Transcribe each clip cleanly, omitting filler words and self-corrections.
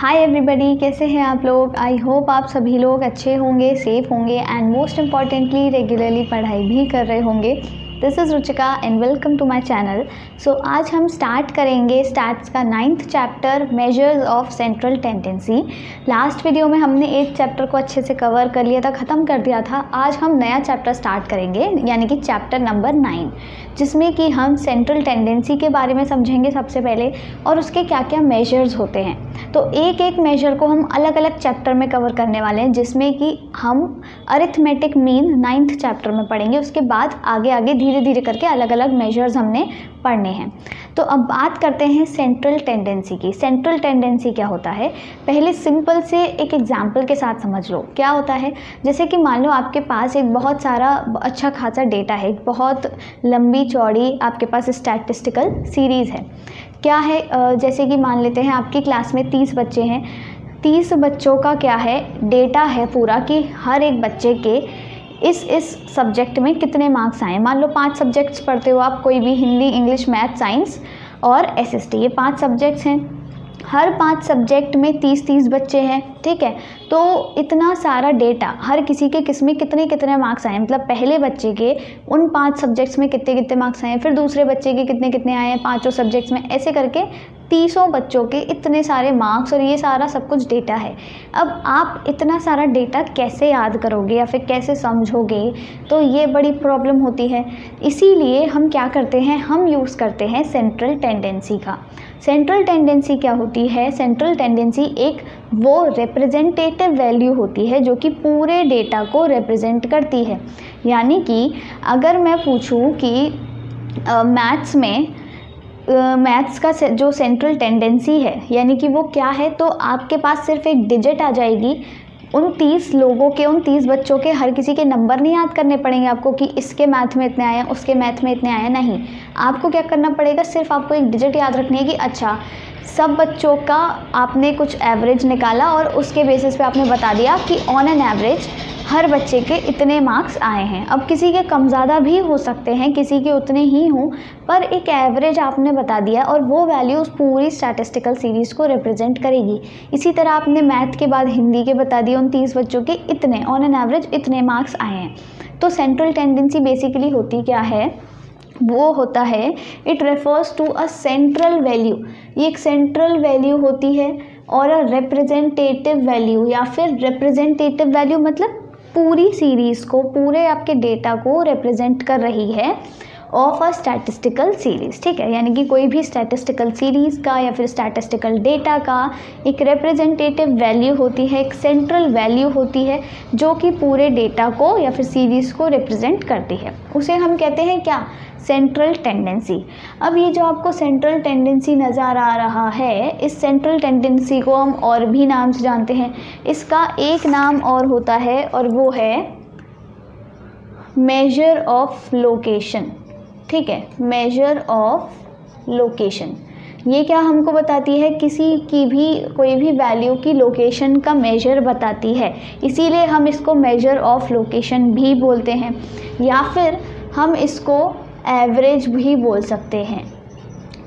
Hi everybody, कैसे हैं आप लोग। आई होप आप सभी लोग अच्छे होंगे, सेफ होंगे एंड मोस्ट इम्पॉर्टेंटली रेगुलरली पढ़ाई भी कर रहे होंगे। This is Ruchika and welcome to my channel. So आज हम स्टार्ट करेंगे स्टैट्स का 9th chapter measures of central tendency. Last video में हमने 8th चैप्टर को अच्छे से कवर कर लिया था, ख़त्म कर दिया था। आज हम नया चैप्टर स्टार्ट करेंगे यानी कि चैप्टर नंबर 9, जिसमें कि हम सेंट्रल टेंडेंसी के बारे में समझेंगे सबसे पहले और उसके क्या क्या मेजर्स होते हैं। तो एक एक मेजर को हम अलग अलग चैप्टर में कवर करने वाले हैं, जिसमें कि हम अरिथमेटिक मीन 9th चैप्टर में पढ़ेंगे। उसके बाद आगे आगे धीरे धीरे करके अलग अलग मेजर्स हमने पढ़ने हैं। तो अब बात करते हैं सेंट्रल टेंडेंसी की। सेंट्रल टेंडेंसी क्या होता है, पहले सिंपल से एक एग्जांपल के साथ समझ लो। क्या होता है, जैसे कि मान लो आपके पास एक बहुत सारा अच्छा खासा डेटा है, बहुत लंबी चौड़ी आपके पास स्टैटिस्टिकल सीरीज़ है। क्या है, जैसे कि मान लेते हैं आपकी क्लास में 30 बच्चे हैं। 30 बच्चों का क्या है, डेटा है पूरा कि हर एक बच्चे के इस सब्जेक्ट में कितने मार्क्स आए। मान लो 5 सब्जेक्ट्स पढ़ते हो आप, कोई भी, हिंदी, इंग्लिश, मैथ, साइंस और एसएसटी, ये 5 सब्जेक्ट्स हैं। हर 5 सब्जेक्ट में 30-30 बच्चे हैं, ठीक है। तो इतना सारा डेटा, हर किसी के किसमें कितने कितने मार्क्स आए, मतलब पहले बच्चे के उन 5 सब्जेक्ट्स में कितने कितने मार्क्स आए, फिर दूसरे बच्चे के कितने कितने आए हैं पाँचों सब्जेक्ट्स में, ऐसे करके 30 बच्चों के इतने सारे मार्क्स और ये सारा सब कुछ डेटा है। अब आप इतना सारा डेटा कैसे याद करोगे या फिर कैसे समझोगे, तो ये बड़ी प्रॉब्लम होती है। इसीलिए हम क्या करते हैं, हम यूज़ करते हैं सेंट्रल टेंडेंसी का। सेंट्रल टेंडेंसी क्या होती है, सेंट्रल टेंडेंसी एक वो रिप्रेजेंटेटिव वैल्यू होती है जो कि पूरे डेटा को रिप्रेजेंट करती है। यानी कि अगर मैं पूछूं कि मैथ्स का जो सेंट्रल टेंडेंसी है यानी कि वो क्या है, तो आपके पास सिर्फ एक डिजिट आ जाएगी। उन 30 लोगों के, उन 30 बच्चों के हर किसी के नंबर नहीं याद करने पड़ेंगे आपको कि इसके मैथ में इतने आए हैं, उसके मैथ में इतने आए हैं। नहीं, आपको क्या करना पड़ेगा, सिर्फ आपको एक डिजिट याद रखनी है कि अच्छा सब बच्चों का आपने कुछ एवरेज निकाला और उसके बेसिस पे आपने बता दिया कि ऑन एन एवरेज हर बच्चे के इतने मार्क्स आए हैं। अब किसी के कम ज़्यादा भी हो सकते हैं, किसी के उतने ही हों, पर एक एवरेज आपने बता दिया और वो वैल्यू उस पूरी स्टैटिस्टिकल सीरीज़ को रिप्रेजेंट करेगी। इसी तरह आपने मैथ के बाद हिंदी के बता दिए, उन 30 बच्चों के इतने ऑन एन एवरेज इतने मार्क्स आए हैं। तो सेंट्रल टेंडेंसी बेसिकली होती क्या है, वो होता है it refers to a central value. ये एक सेंट्रल वैल्यू होती है और अ रिप्रेजेंटेटिव वैल्यू, या फिर रिप्रेजेंटेटिव वैल्यू मतलब पूरी सीरीज़ को, पूरे आपके डेटा को रिप्रेजेंट कर रही है ऑफ अ स्टैटिस्टिकल सीरीज़, ठीक है। यानी कि कोई भी स्टैटिस्टिकल सीरीज़ का या फिर स्टैटिस्टिकल डेटा का एक रिप्रेजेंटेटिव वैल्यू होती है, एक सेंट्रल वैल्यू होती है जो कि पूरे डेटा को या फिर सीरीज़ को रिप्रेजेंट करती है। उसे हम कहते हैं क्या, सेंट्रल टेंडेंसी। अब ये जो आपको सेंट्रल टेंडेंसी नज़र आ रहा है, इस सेंट्रल टेंडेंसी को हम और भी नाम से जानते हैं। इसका एक नाम और होता है और वो है मेजर ऑफ लोकेशन, ठीक है। मेजर ऑफ लोकेशन ये क्या हमको बताती है, किसी की भी कोई भी वैल्यू की लोकेशन का मेजर बताती है, इसीलिए हम इसको मेजर ऑफ लोकेशन भी बोलते हैं, या फिर हम इसको एवरेज भी बोल सकते हैं,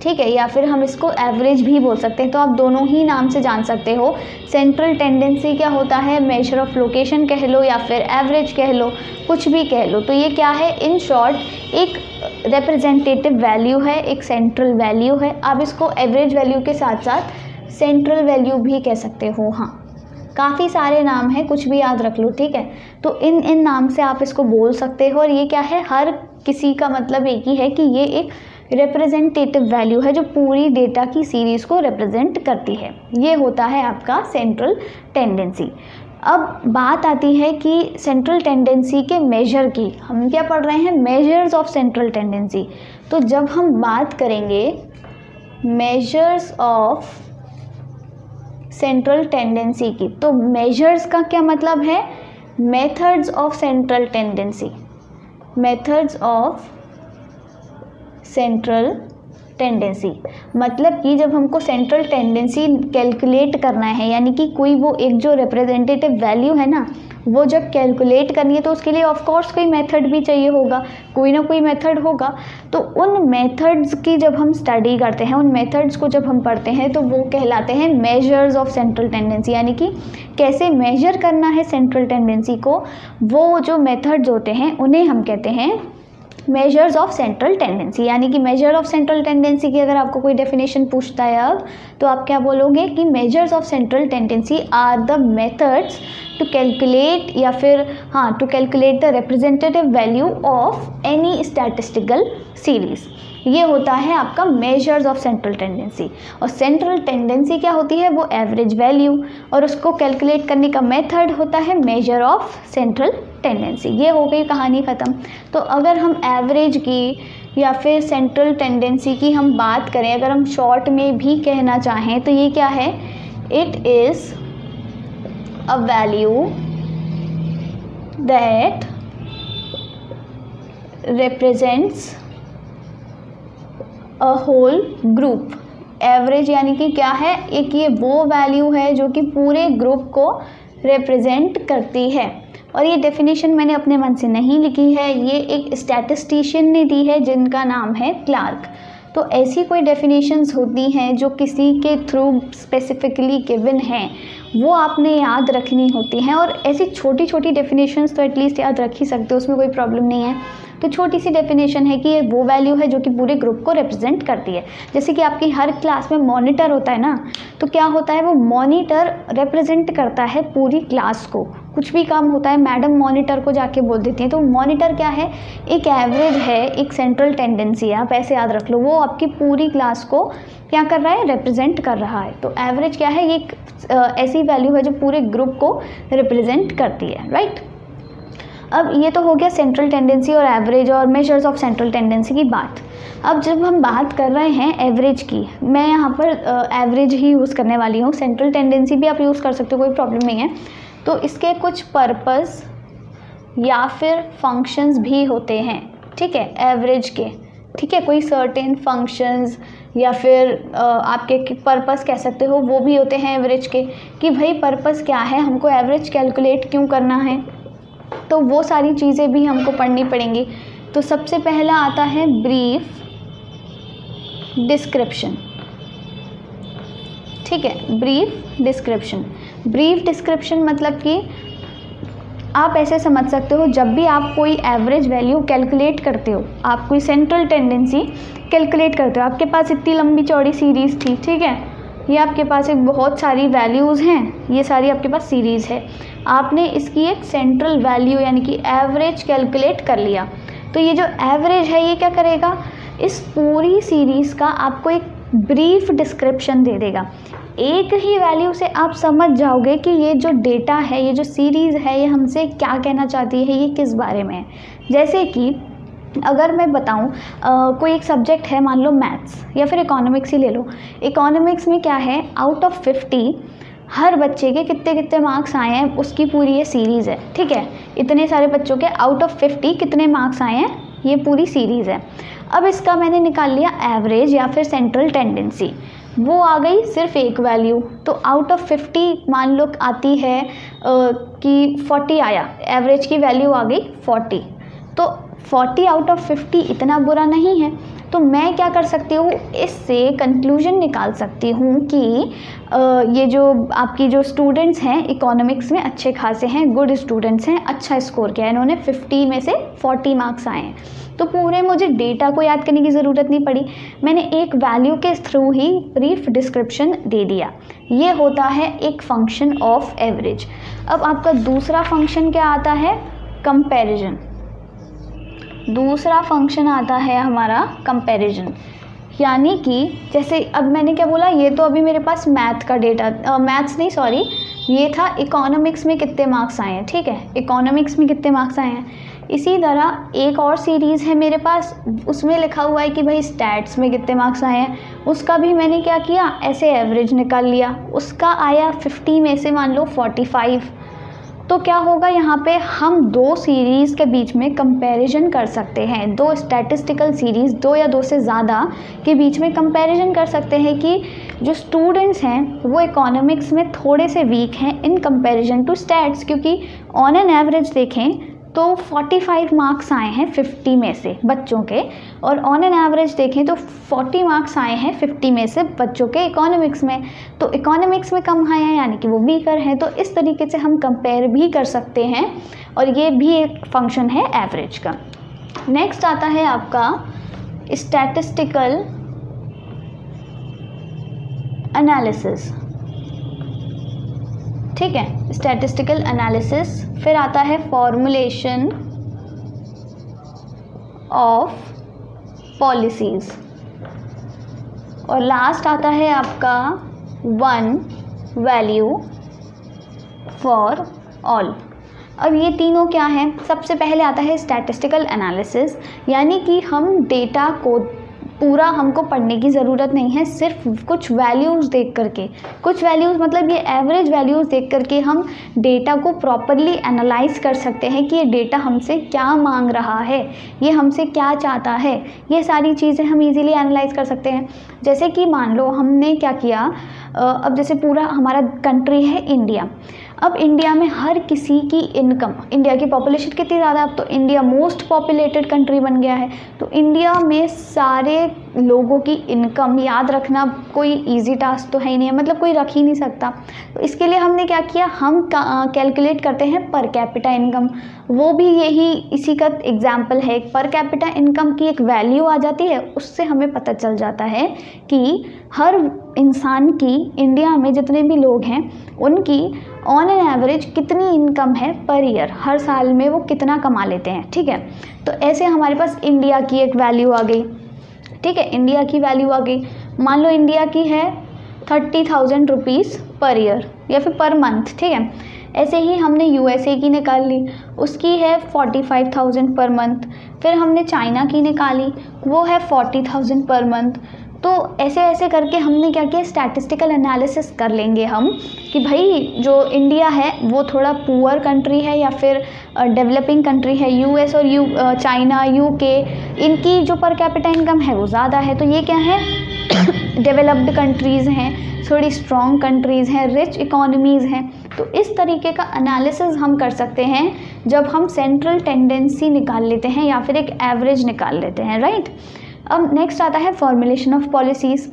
ठीक है, या फिर हम इसको एवरेज भी बोल सकते हैं। तो आप दोनों ही नाम से जान सकते हो। सेंट्रल टेंडेंसी क्या होता है, मेजर ऑफ लोकेशन कह लो या फिर एवरेज कह लो, कुछ भी कह लो। तो ये क्या है, इन शॉर्ट एक रिप्रेजेंटेटिव वैल्यू है, एक सेंट्रल वैल्यू है। आप इसको एवरेज वैल्यू के साथ साथ सेंट्रल वैल्यू भी कह सकते हो। हाँ, काफ़ी सारे नाम हैं, कुछ भी याद रख लो, ठीक है। तो इन नाम से आप इसको बोल सकते हो। और ये क्या है, हर किसी का मतलब एक ही है कि ये एक रिप्रेजेंटेटिव वैल्यू है जो पूरी डेटा की सीरीज़ को रिप्रेजेंट करती है। ये होता है आपका सेंट्रल टेंडेंसी। अब बात आती है कि सेंट्रल टेंडेंसी के मेजर की। हम क्या पढ़ रहे हैं, मेजर्स ऑफ सेंट्रल टेंडेंसी। तो जब हम बात करेंगे मेजर्स ऑफ सेंट्रल टेंडेंसी की, तो मेजर्स का क्या मतलब है, methods of central tendency. Methods of central tendency मतलब कि जब हमको सेंट्रल टेंडेंसी कैलकुलेट करना है, यानी कि कोई वो एक जो रिप्रेजेंटेटिव वैल्यू है ना, वो जब कैलकुलेट करनी है तो उसके लिए ऑफ कोर्स कोई मेथड भी चाहिए होगा, कोई ना कोई मेथड होगा। तो उन मेथड्स की जब हम स्टडी करते हैं, उन मेथड्स को जब हम पढ़ते हैं तो वो कहलाते हैं मेजर्स ऑफ सेंट्रल टेंडेंसी, यानी कि कैसे मेजर करना है सेंट्रल टेंडेंसी को, वो जो मेथड्स होते हैं उन्हें हम कहते हैं मेजर्स ऑफ सेंट्रल टेंडेंसी। यानी कि मेजर ऑफ सेंट्रल टेंडेंसी की अगर आपको कोई डेफिनेशन पूछता है अब, तो आप क्या बोलोगे कि measures of central tendency are the methods to calculate, या फिर to calculate the representative value of any statistical series. ये होता है आपका मेजर्स ऑफ सेंट्रल टेंडेंसी। और सेंट्रल टेंडेंसी क्या होती है, वो एवरेज वैल्यू, और उसको कैलकुलेट करने का मेथड होता है मेजर ऑफ सेंट्रल टेंडेंसी। ये हो गई कहानी ख़त्म। तो अगर हम एवरेज की या फिर सेंट्रल टेंडेंसी की हम बात करें, अगर हम शॉर्ट में भी कहना चाहें तो ये क्या है, it is a value that represents a whole group. Average यानी कि क्या है, एक ये वो वैल्यू है जो कि पूरे ग्रुप को रिप्रेजेंट करती है। और ये डेफिनेशन मैंने अपने मन से नहीं लिखी है, ये एक स्टैटिस्टिशियन ने दी है जिनका नाम है क्लार्क। तो ऐसी कोई डेफिनेशंस होती हैं जो किसी के थ्रू स्पेसिफिकली गिवन हैं, वो आपने याद रखनी होती हैं। और ऐसी छोटी छोटी डेफिनेशंस तो एटलीस्ट याद रख ही सकते हो, उसमें कोई प्रॉब्लम नहीं है। तो छोटी सी डेफिनेशन है कि ये वो वैल्यू है जो कि पूरे ग्रुप को रिप्रेजेंट करती है। जैसे कि आपकी हर क्लास में मॉनिटर होता है ना, तो क्या होता है, वो मॉनिटर रिप्रेजेंट करता है पूरी क्लास को। कुछ भी काम होता है मैडम मॉनिटर को जाके बोल देती हैं, तो मॉनिटर क्या है, एक एवरेज है, एक सेंट्रल टेंडेंसी है, आप ऐसे याद रख लो, वो आपकी पूरी क्लास को क्या कर रहा है, रिप्रेजेंट कर रहा है। तो एवरेज क्या है, ये एक ऐसी वैल्यू है जो पूरे ग्रुप को रिप्रेजेंट करती है, राइट। अब ये तो हो गया सेंट्रल टेंडेंसी और एवरेज और मेजर्स ऑफ सेंट्रल टेंडेंसी की बात। अब जब हम बात कर रहे हैं एवरेज की, मैं यहाँ पर एवरेज ही यूज़ करने वाली हूँ, सेंट्रल टेंडेंसी भी आप यूज़ कर सकते हो, कोई प्रॉब्लम नहीं है। तो इसके कुछ पर्पस या फिर फंक्शंस भी होते हैं, ठीक है, एवरेज के, ठीक है, कोई सर्टेन फंक्शंस या फिर आपके पर्पस कह सकते हो, वो भी होते हैं एवरेज के, कि भाई पर्पस क्या है, हमको एवरेज कैलकुलेट क्यों करना है, तो वो सारी चीज़ें भी हमको पढ़नी पड़ेंगी। तो सबसे पहला आता है ब्रीफ डिस्क्रिप्शन, ठीक है, ब्रीफ डिस्क्रिप्शन। ब्रीफ डिस्क्रिप्शन मतलब कि आप ऐसे समझ सकते हो, जब भी आप कोई एवरेज वैल्यू कैलकुलेट करते हो, आप कोई सेंट्रल टेंडेंसी कैलकुलेट करते हो, आपके पास इतनी लंबी चौड़ी सीरीज़ थी, ठीक है, ये आपके पास एक बहुत सारी वैल्यूज़ हैं, ये सारी आपके पास सीरीज़ है, आपने इसकी एक सेंट्रल वैल्यू यानी कि एवरेज कैलकुलेट कर लिया। तो ये जो एवरेज है ये क्या करेगा, इस पूरी सीरीज़ का आपको एक ब्रीफ डिस्क्रिप्शन दे देगा। एक ही वैल्यू से आप समझ जाओगे कि ये जो डेटा है, ये जो सीरीज़ है, ये हमसे क्या कहना चाहती है, ये किस बारे में है। जैसे कि अगर मैं बताऊं, कोई एक सब्जेक्ट है, मान लो मैथ्स या फिर इकोनॉमिक्स ही ले लो। इकोनॉमिक्स में क्या है, आउट ऑफ 50 हर बच्चे के कितने कितने मार्क्स आए हैं, उसकी पूरी ये सीरीज़ है, ठीक है, इतने सारे बच्चों के आउट ऑफ 50 कितने मार्क्स आए हैं, ये पूरी सीरीज़ है। अब इसका मैंने निकाल लिया एवरेज या फिर सेंट्रल टेंडेंसी, वो आ गई सिर्फ एक वैल्यू। तो आउट ऑफ 50 मान लो आती है कि 40 आया, एवरेज की वैल्यू आ गई 40, तो 40 आउट ऑफ 50 इतना बुरा नहीं है। तो मैं क्या कर सकती हूँ, इससे कंक्लूजन निकाल सकती हूँ कि ये जो आपकी जो स्टूडेंट्स हैं इकोनॉमिक्स में अच्छे खासे हैं, गुड स्टूडेंट्स हैं, अच्छा स्कोर किया है इन्होंने, 50 में से 40 मार्क्स आए हैं। तो पूरे मुझे डेटा को याद करने की ज़रूरत नहीं पड़ी, मैंने एक वैल्यू के थ्रू ही ब्रीफ डिस्क्रिप्शन दे दिया। ये होता है एक फंक्शन ऑफ एवरेज। अब आपका दूसरा फंक्शन क्या आता है, कंपैरिजन। दूसरा फंक्शन आता है हमारा कंपैरिजन, यानी कि जैसे अब मैंने क्या बोला, ये तो अभी मेरे पास मैथ का डेटा, मैथ्स नहीं सॉरी, ये था इकोनॉमिक्स में कितने मार्क्स आए हैं, ठीक है, इकोनॉमिक्स में कितने मार्क्स आए हैं। इसी तरह एक और सीरीज़ है मेरे पास, उसमें लिखा हुआ है कि भाई स्टैट्स में कितने मार्क्स आए हैं, उसका भी मैंने क्या किया, ऐसे एवरेज निकाल लिया, उसका आया 50 में से मान लो 45, तो क्या होगा, यहाँ पे हम दो सीरीज़ के बीच में कंपैरिजन कर सकते हैं, दो स्टैटिस्टिकल सीरीज़, दो या दो से ज़्यादा के बीच में कंपैरिजन कर सकते हैं कि जो स्टूडेंट्स हैं वो इकोनॉमिक्स में थोड़े से वीक हैं इन कंपैरिजन टू स्टैट्स, क्योंकि ऑन एन एवरेज देखें तो 45 मार्क्स आए हैं 50 में से बच्चों के, और ऑन एन एवरेज देखें तो 40 मार्क्स आए हैं 50 में से बच्चों के इकोनॉमिक्स में। तो इकोनॉमिक्स में कम आए हैं यानी कि वो वीकर हैं। तो इस तरीके से हम कंपेयर भी कर सकते हैं और ये भी एक फंक्शन है एवरेज का। नेक्स्ट आता है आपका स्टैटिस्टिकल एनालिसिस। ठीक है, स्टैटिस्टिकल एनालिसिस। फिर आता है फॉर्मुलेशन ऑफ पॉलिसीज़, और लास्ट आता है आपका वन वैल्यू फॉर ऑल। अब ये तीनों क्या हैं? सबसे पहले आता है स्टैटिस्टिकल एनालिसिस, यानी कि हम डेटा को पूरा हमको पढ़ने की ज़रूरत नहीं है, सिर्फ कुछ वैल्यूज़ देख करके, कुछ वैल्यूज़ मतलब ये एवरेज वैल्यूज़ देख करके हम डेटा को प्रॉपरली एनालाइज कर सकते हैं कि ये डेटा हमसे क्या मांग रहा है, ये हमसे क्या चाहता है। ये सारी चीज़ें हम इजीली एनालाइज कर सकते हैं। जैसे कि मान लो हमने क्या किया, अब जैसे पूरा हमारा कंट्री है इंडिया। अब इंडिया में हर किसी की इनकम, इंडिया की पॉपुलेशन कितनी ज़्यादा, अब तो इंडिया मोस्ट पॉपुलेटेड कंट्री बन गया है। तो इंडिया में सारे लोगों की इनकम याद रखना कोई इजी टास्क तो है ही नहीं है, मतलब कोई रख ही नहीं सकता। तो इसके लिए हमने क्या किया, हम कैलकुलेट करते हैं पर कैपिटा इनकम। वो भी यही इसी का एग्जाम्पल है। पर कैपिटा इनकम की एक वैल्यू आ जाती है, उससे हमें पता चल जाता है कि हर इंसान की, इंडिया में जितने भी लोग हैं उनकी ऑन एन एवरेज कितनी इनकम है पर ईयर, हर साल में वो कितना कमा लेते हैं। ठीक है, तो ऐसे हमारे पास इंडिया की एक वैल्यू आ गई। ठीक है, इंडिया की वैल्यू आ गई। मान लो इंडिया की है 30,000 रुपीज़ पर ईयर या फिर पर मंथ। ठीक है, ऐसे ही हमने यूएसए की निकाल ली, उसकी है 45,000 पर मंथ। फिर हमने चाइना की निकाली, वो है 40,000 पर मंथ। तो ऐसे ऐसे करके हमने क्या किया, स्टैटिस्टिकल एनालिसिस कर लेंगे हम कि भाई जो इंडिया है वो थोड़ा पुअर कंट्री है या फिर डेवलपिंग कंट्री है। यूएस और चाइना, यूके, इनकी जो पर कैपिटा इनकम है वो ज़्यादा है। तो ये क्या है, डेवलप्ड कंट्रीज़ हैं, थोड़ी स्ट्रॉन्ग कंट्रीज़ हैं, रिच इकोनॉमीज़ हैं। तो इस तरीके का एनालिसिस हम कर सकते हैं जब हम सेंट्रल टेंडेंसी निकाल लेते हैं या फिर एक एवरेज निकाल लेते हैं, राइट। अब नेक्स्ट आता है फॉर्मुलेशन ऑफ पॉलिसीज़।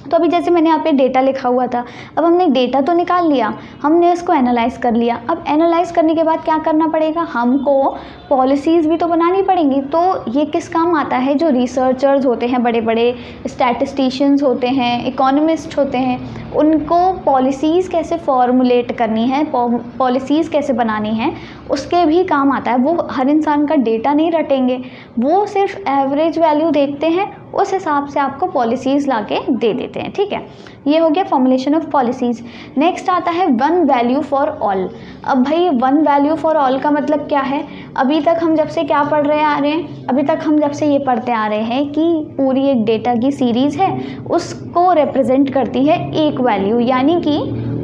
तो अभी जैसे मैंने यहाँ पे डेटा लिखा हुआ था, अब हमने डेटा तो निकाल लिया, हमने इसको एनालाइज कर लिया। अब एनालाइज करने के बाद क्या करना पड़ेगा, हमको पॉलिसीज़ भी तो बनानी पड़ेंगी। तो ये किस काम आता है, जो रिसर्चर्स होते हैं, बड़े बड़े स्टैटिस्टिशियंस होते हैं, इकोनॉमिस्ट होते हैं, उनको पॉलिसीज़ कैसे फॉर्मुलेट करनी है, पॉलिसीज़ कैसे बनानी है, उसके भी काम आता है। वो हर इंसान का डेटा नहीं रटेंगे, वो सिर्फ एवरेज वैल्यू देखते हैं, उस हिसाब से आपको पॉलिसीज़ लाके दे देते हैं। ठीक है, ये हो गया फॉर्मुलेशन ऑफ पॉलिसीज़। नेक्स्ट आता है वन वैल्यू फॉर ऑल। अब भाई वन वैल्यू फॉर ऑल का मतलब क्या है, अभी तक हम जब से क्या पढ़ रहे आ रहे हैं, अभी तक हम जब से ये पढ़ते आ रहे हैं कि पूरी एक डेटा की सीरीज़ है, उसको रिप्रेजेंट करती है एक वैल्यू, यानी कि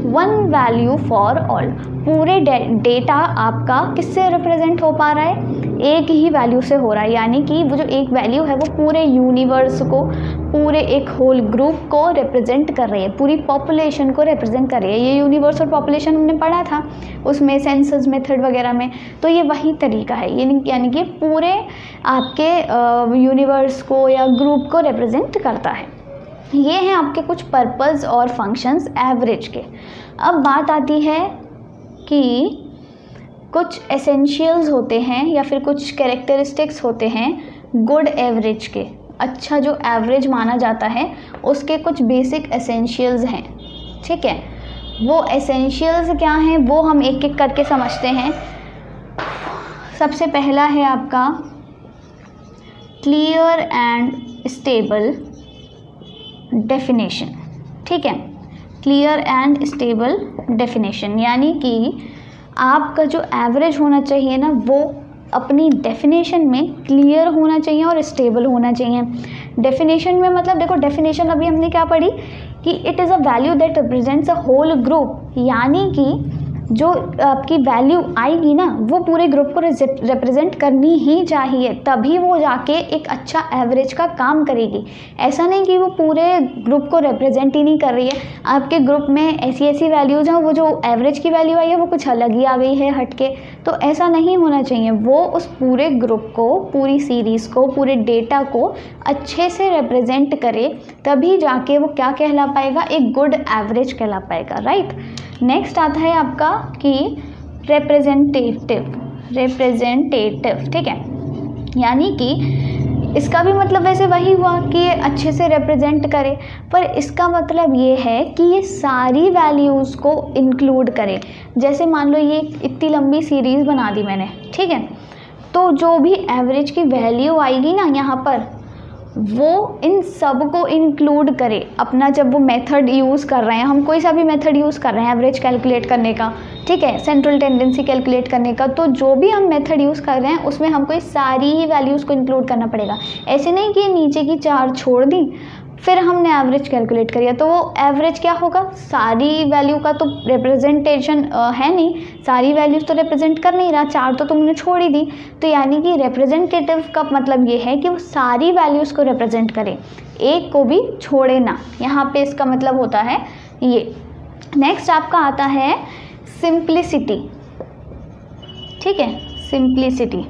वन वैल्यू फॉर ऑल। पूरे डेटा आपका किससे रिप्रेजेंट हो पा रहा है, एक ही वैल्यू से हो रहा है, यानी कि वो जो एक वैल्यू है वो पूरे यूनिवर्स को, पूरे एक होल ग्रुप को रिप्रेजेंट कर रही है, पूरी पॉपुलेशन को रिप्रेजेंट कर रही है। ये यूनिवर्स और पॉपुलेशन हमने पढ़ा था उसमें सेंसस मेथड वगैरह में, तो ये वही तरीका है, यानी कि पूरे आपके यूनिवर्स को या ग्रुप को रिप्रेजेंट करता है। ये हैं आपके कुछ पर्पस और फंक्शंस एवरेज के। अब बात आती है कि कुछ एसेंशियल्स होते हैं या फिर कुछ कैरेक्टरिस्टिक्स होते हैं गुड एवरेज के। अच्छा जो एवरेज माना जाता है उसके कुछ बेसिक एसेंशियल्स हैं। ठीक है, वो एसेंशियल्स क्या हैं वो हम एक एक करके समझते हैं। सबसे पहला है आपका क्लियर एंड स्टेबल डेफिनेशन। ठीक है, क्लियर एंड स्टेबल डेफिनेशन, यानी कि आपका जो एवरेज होना चाहिए ना वो अपनी डेफिनेशन में क्लियर होना चाहिए और स्टेबल होना चाहिए। डेफिनेशन में मतलब देखो, डेफिनेशन अभी हमने क्या पढ़ी कि it is a value that represents a whole group, यानी कि जो आपकी वैल्यू आएगी ना वो पूरे ग्रुप को रिप्रेजेंट करनी ही चाहिए, तभी वो जाके एक अच्छा एवरेज का काम करेगी। ऐसा नहीं कि वो पूरे ग्रुप को रिप्रेजेंट ही नहीं कर रही है, आपके ग्रुप में ऐसी वैल्यूज़ हैं, वो जो एवरेज की वैल्यू आई है वो कुछ अलग ही आ गई है हटके, तो ऐसा नहीं होना चाहिए। वो उस पूरे ग्रुप को, पूरी सीरीज़ को, पूरे डेटा को अच्छे से रिप्रेजेंट करे, तभी जाके वो क्या कहला पाएगा, एक गुड एवरेज कहला पाएगा, राइट। नेक्स्ट आता है आपका कि रिप्रेजेंटेटिव, ठीक है, यानी कि इसका भी मतलब वैसे वही हुआ कि ये अच्छे से रिप्रेजेंट करे, पर इसका मतलब ये है कि ये सारी वैल्यूज़ को इंक्लूड करे। जैसे मान लो ये इतनी लंबी सीरीज़ बना दी मैंने, ठीक है, तो जो भी एवरेज की वैल्यू आएगी ना यहाँ पर, वो इन सब को इंक्लूड करे अपना। जब वो मेथड यूज़ कर रहे हैं, हम कोई सा भी मेथड यूज़ कर रहे हैं एवरेज कैलकुलेट करने का, ठीक है, सेंट्रल टेंडेंसी कैलकुलेट करने का, तो जो भी हम मेथड यूज़ कर रहे हैं उसमें हमको ये सारी ही वैल्यूज़ को इंक्लूड करना पड़ेगा। ऐसे नहीं कि नीचे की 4 छोड़ दी फिर हमने एवरेज कैलकुलेट करिए, तो वो एवरेज क्या होगा, सारी वैल्यू का तो रिप्रेजेंटेशन है नहीं, सारी वैल्यूज़ तो रिप्रेजेंट कर नहीं रहा, 4 तो तुमने छोड़ ही दी। तो यानी कि रिप्रेजेंटेटिव का मतलब ये है कि वो सारी वैल्यूज़ को रिप्रेजेंट करे, एक को भी छोड़े ना, यहाँ पे इसका मतलब होता है ये। नेक्स्ट आपका आता है सिंप्लिसिटी, ठीक है, सिंप्लिसिटी।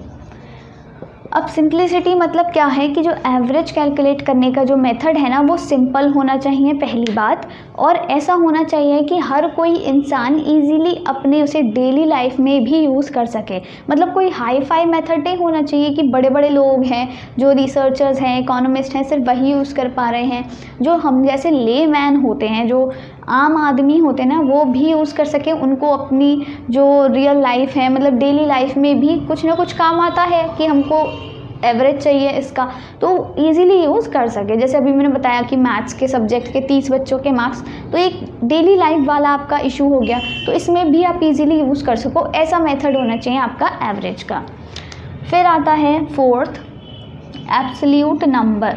अब सिंप्लिसिटी मतलब क्या है कि जो एवरेज कैलकुलेट करने का जो मेथड है ना वो सिंपल होना चाहिए पहली बात, और ऐसा होना चाहिए कि हर कोई इंसान इजीली अपने उसे डेली लाइफ में भी यूज़ कर सके। मतलब कोई हाई फाई मेथड नहीं होना चाहिए कि बड़े बड़े लोग हैं, जो रिसर्चर्स हैं, इकोनॉमिस्ट हैं, सिर्फ वही यूज़ कर पा रहे हैं। जो हम जैसे ले मैन होते हैं, जो आम आदमी होते हैं ना, वो भी यूज़ कर सकें, उनको अपनी जो रियल लाइफ है, मतलब डेली लाइफ में भी कुछ ना कुछ काम आता है कि हमको एवरेज चाहिए इसका, तो इजीली यूज़ कर सके। जैसे अभी मैंने बताया कि मैथ्स के सब्जेक्ट के 30 बच्चों के मार्क्स, तो एक डेली लाइफ वाला आपका इशू हो गया, तो इसमें भी आप इजीली यूज़ कर सको, ऐसा मेथड होना चाहिए आपका एवरेज का। फिर आता है फोर्थ, एब्सोल्यूट नंबर,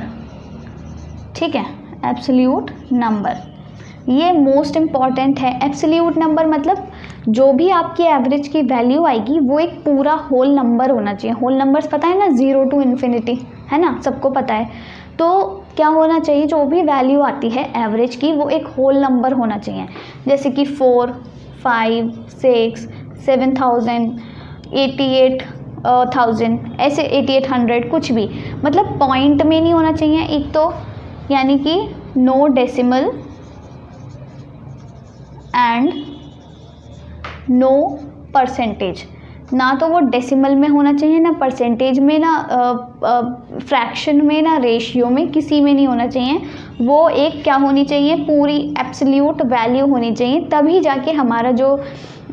ठीक है, एब्सोल्यूट नंबर, ये मोस्ट इम्पॉर्टेंट है। एब्सोल्यूट नंबर मतलब जो भी आपकी एवरेज की वैल्यू आएगी वो एक पूरा होल नंबर होना चाहिए। होल नंबर्स पता है ना, 0 to infinity, है ना, सबको पता है। तो क्या होना चाहिए, जो भी वैल्यू आती है एवरेज की वो एक होल नंबर होना चाहिए। जैसे कि 4, 5, 6, 7000, 88,000, ऐसे 8800, कुछ भी, मतलब पॉइंट में नहीं होना चाहिए एक तो, यानी कि no decimal and no percentage, ना तो वो डेसिमल में होना चाहिए, ना परसेंटेज में, ना फ्रैक्शन में, ना रेशियो में, किसी में नहीं होना चाहिए। वो एक क्या होनी चाहिए, पूरी एब्सोल्यूट वैल्यू होनी चाहिए, तभी जाके हमारा जो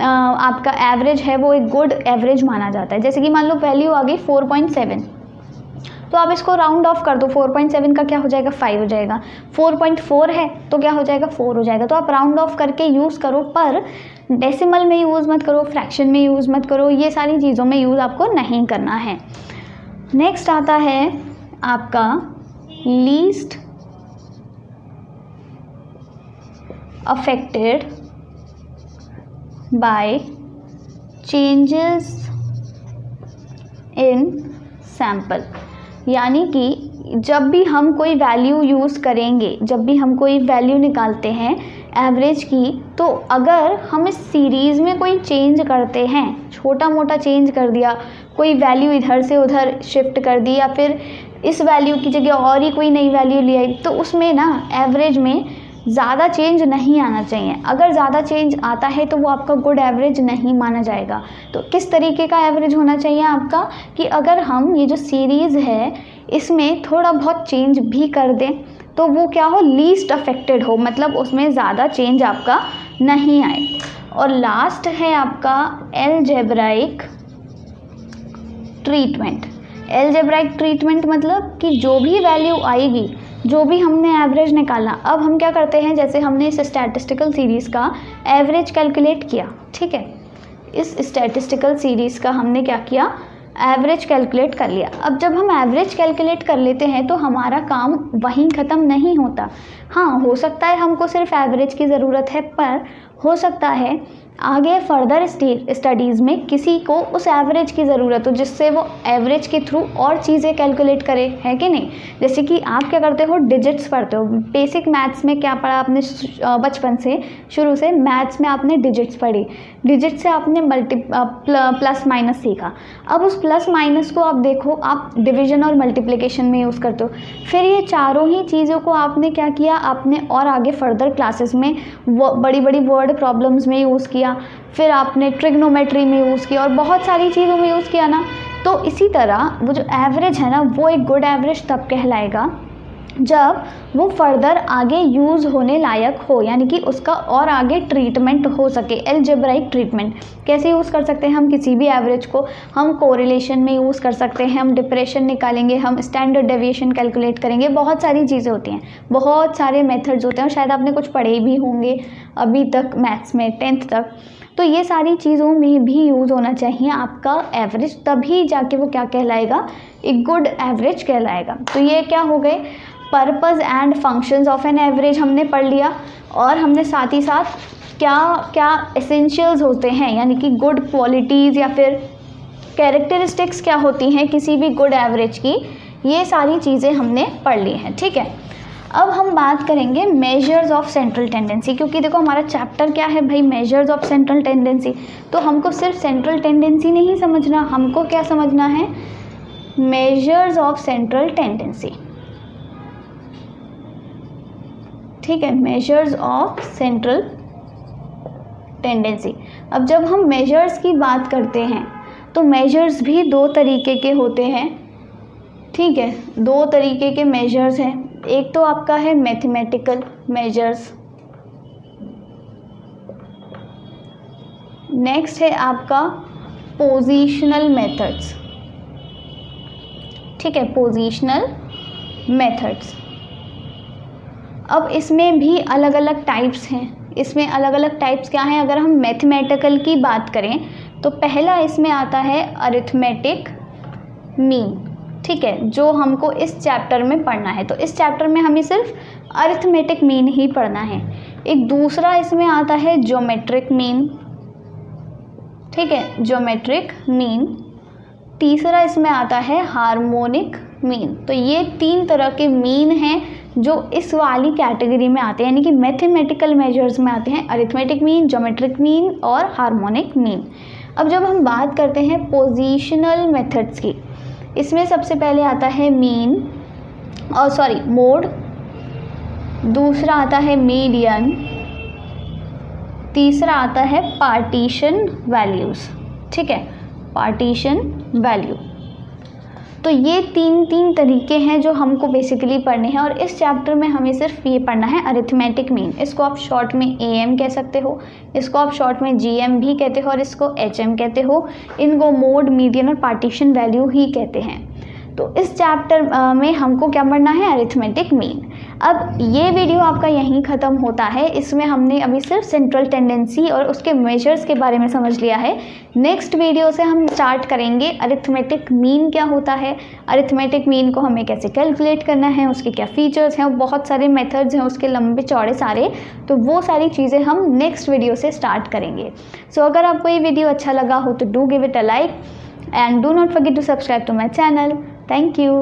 आपका एवरेज है वो एक गुड एवरेज माना जाता है। जैसे कि मान लो वैल्यू आ गई 4.7, तो आप इसको राउंड ऑफ कर दो, 4.7 का क्या हो जाएगा, 5 हो जाएगा। 4.4 है तो क्या हो जाएगा, 4 हो जाएगा। तो आप राउंड ऑफ करके यूज़ करो, पर डेसिमल में यूज़ मत करो, फ्रैक्शन में यूज़ मत करो, ये सारी चीज़ों में यूज़ आपको नहीं करना है। नेक्स्ट आता है आपका least affected by changes in sample, यानी कि जब भी हम कोई वैल्यू यूज़ करेंगे, जब भी हम कोई वैल्यू निकालते हैं एवरेज की, तो अगर हम इस सीरीज़ में कोई चेंज करते हैं, छोटा मोटा चेंज कर दिया, कोई वैल्यू इधर से उधर शिफ्ट कर दी, या फिर इस वैल्यू की जगह और ही कोई नई वैल्यू ले आई, तो उसमें ना एवरेज में ज़्यादा चेंज नहीं आना चाहिए। अगर ज़्यादा चेंज आता है तो वो आपका गुड एवरेज नहीं माना जाएगा। तो किस तरीके का एवरेज होना चाहिए आपका, कि अगर हम ये जो सीरीज़ है इसमें थोड़ा बहुत चेंज भी कर दें तो वो क्या हो, लीस्ट अफेक्टेड हो, मतलब उसमें ज़्यादा चेंज आपका नहीं आए। और लास्ट है आपका एलजेब्राइक ट्रीटमेंट। एलजेब्राइक ट्रीटमेंट मतलब कि जो भी वैल्यू आएगी, जो भी हमने एवरेज निकाला, अब हम क्या करते हैं, जैसे हमने इस स्टैटिस्टिकल सीरीज़ का एवरेज कैलकुलेट किया, ठीक है, इस स्टैटिस्टिकल सीरीज़ का हमने क्या किया, एवरेज कैलकुलेट कर लिया। अब जब हम एवरेज कैलकुलेट कर लेते हैं तो हमारा काम वहीं ख़त्म नहीं होता। हाँ, हो सकता है हमको सिर्फ एवरेज की ज़रूरत है, पर हो सकता है आगे फर्दर स्टडीज़ में किसी को उस एवरेज की ज़रूरत हो जिससे वो एवरेज के थ्रू और चीज़ें कैलकुलेट करे, है कि नहीं। जैसे कि आप क्या करते हो, डिजिट्स पढ़ते हो। बेसिक मैथ्स में क्या पढ़ा आपने, बचपन से शुरू से मैथ्स में आपने डिजिट्स पढ़ी, डिजिट से आपने प्लस माइनस सीखा। अब उस प्लस माइनस को आप देखो, आप डिवीजन और मल्टीप्लिकेशन में यूज़ करते हो। फिर ये चारों ही चीज़ों को आपने क्या किया, आपने और आगे फर्दर क्लासेस में बड़ी बड़ी वर्ड प्रॉब्लम्स में यूज़ किया, फिर आपने ट्रिग्नोमेट्री में यूज़ किया और बहुत सारी चीज़ों में यूज़ किया ना। तो इसी तरह वो जो एवरेज है ना, वो एक गुड एवरेज तब कहलाएगा जब वो फर्दर आगे यूज़ होने लायक हो, यानी कि उसका और आगे ट्रीटमेंट हो सके, एल्जेब्राइक ट्रीटमेंट। कैसे यूज़ कर सकते हैं हम किसी भी एवरेज को, हम कोरिलेशन में यूज़ कर सकते हैं, हम डिप्रेशन निकालेंगे, हम स्टैंडर्ड डेविएशन कैलकुलेट करेंगे, बहुत सारी चीज़ें होती हैं, बहुत सारे मेथड्स होते हैं और शायद आपने कुछ पढ़े भी होंगे अभी तक मैथ्स में 10th तक। तो ये सारी चीज़ों में भी यूज़ होना चाहिए आपका एवरेज, तभी जाके वो क्या कहलाएगा, एक गुड एवरेज कहलाएगा। तो ये क्या हो गए, purpose and functions of an average हमने पढ़ लिया, और हमने साथ ही साथ क्या क्या एसेंशियल्स होते हैं, यानी कि गुड क्वालिटीज़ या फिर कैरेक्टरिस्टिक्स क्या होती हैं किसी भी गुड एवरेज की, ये सारी चीज़ें हमने पढ़ ली हैं। ठीक है, अब हम बात करेंगे मेजर्स ऑफ सेंट्रल टेंडेंसी, क्योंकि देखो हमारा चैप्टर क्या है भाई, मेजर्स ऑफ सेंट्रल टेंडेंसी। तो हमको सिर्फ सेंट्रल टेंडेंसी नहीं समझना, हमको क्या समझना है, मेजर्स ऑफ सेंट्रल टेंडेंसी। ठीक है, मेजर्स ऑफ सेंट्रल टेंडेंसी। अब जब हम मेजर्स की बात करते हैं तो मेजर्स भी दो तरीके के होते हैं। ठीक है, दो तरीके के मेजर्स हैं, एक तो आपका है मैथमेटिकल मेजर्स, नेक्स्ट है आपका पोजीशनल मेथड्स। ठीक है, पोजीशनल मेथड्स। अब इसमें भी अलग अलग टाइप्स हैं, इसमें अलग अलग टाइप्स क्या हैं। अगर हम मैथमेटिकल की बात करें तो पहला इसमें आता है अरिथमेटिक मीन। ठीक है, जो हमको इस चैप्टर में पढ़ना है, तो इस चैप्टर में हमें सिर्फ अरिथमेटिक मीन ही पढ़ना है। एक दूसरा इसमें आता है ज्योमेट्रिक मीन। ठीक है, ज्योमेट्रिक मीन। तीसरा इसमें आता है हार्मोनिक मीन। तो ये तीन तरह के मीन हैं जो इस वाली कैटेगरी में आते हैं, यानी कि मैथमेटिकल मेजर्स में आते हैं, अरिथमेटिक मीन, ज्योमेट्रिक मीन और हार्मोनिक मीन। अब जब हम बात करते हैं पोजीशनल मेथड्स की, इसमें सबसे पहले आता है मीन और मोड, दूसरा आता है मीडियन, तीसरा आता है पार्टीशन वैल्यूज़। ठीक है, पार्टीशन वैल्यू। तो ये तीन तरीके हैं जो हमको बेसिकली पढ़ने हैं, और इस चैप्टर में हमें सिर्फ ये पढ़ना है अरिथमेटिक मीन। इसको आप शॉर्ट में AM कह सकते हो, इसको आप शॉर्ट में GM भी कहते हो और इसको HM कहते हो। इनको मोड, मीडियन और पार्टीशन वैल्यू ही कहते हैं। तो इस चैप्टर में हमको क्या पढ़ना है, अरिथमेटिक मीन। अब ये वीडियो आपका यहीं ख़त्म होता है। इसमें हमने अभी सिर्फ सेंट्रल टेंडेंसी और उसके मेजर्स के बारे में समझ लिया है। नेक्स्ट वीडियो से हम स्टार्ट करेंगे अरिथमेटिक मीन क्या होता है, अरिथमेटिक मीन को हमें कैसे कैलकुलेट करना है, उसके क्या फीचर्स हैं, बहुत सारे मेथड्स हैं उसके लंबे चौड़े सारे। तो वो सारी चीज़ें हम नेक्स्ट वीडियो से स्टार्ट करेंगे। सो अगर आपको ये वीडियो अच्छा लगा हो तो do give it a like and do not forget to subscribe to my channel. Thank you.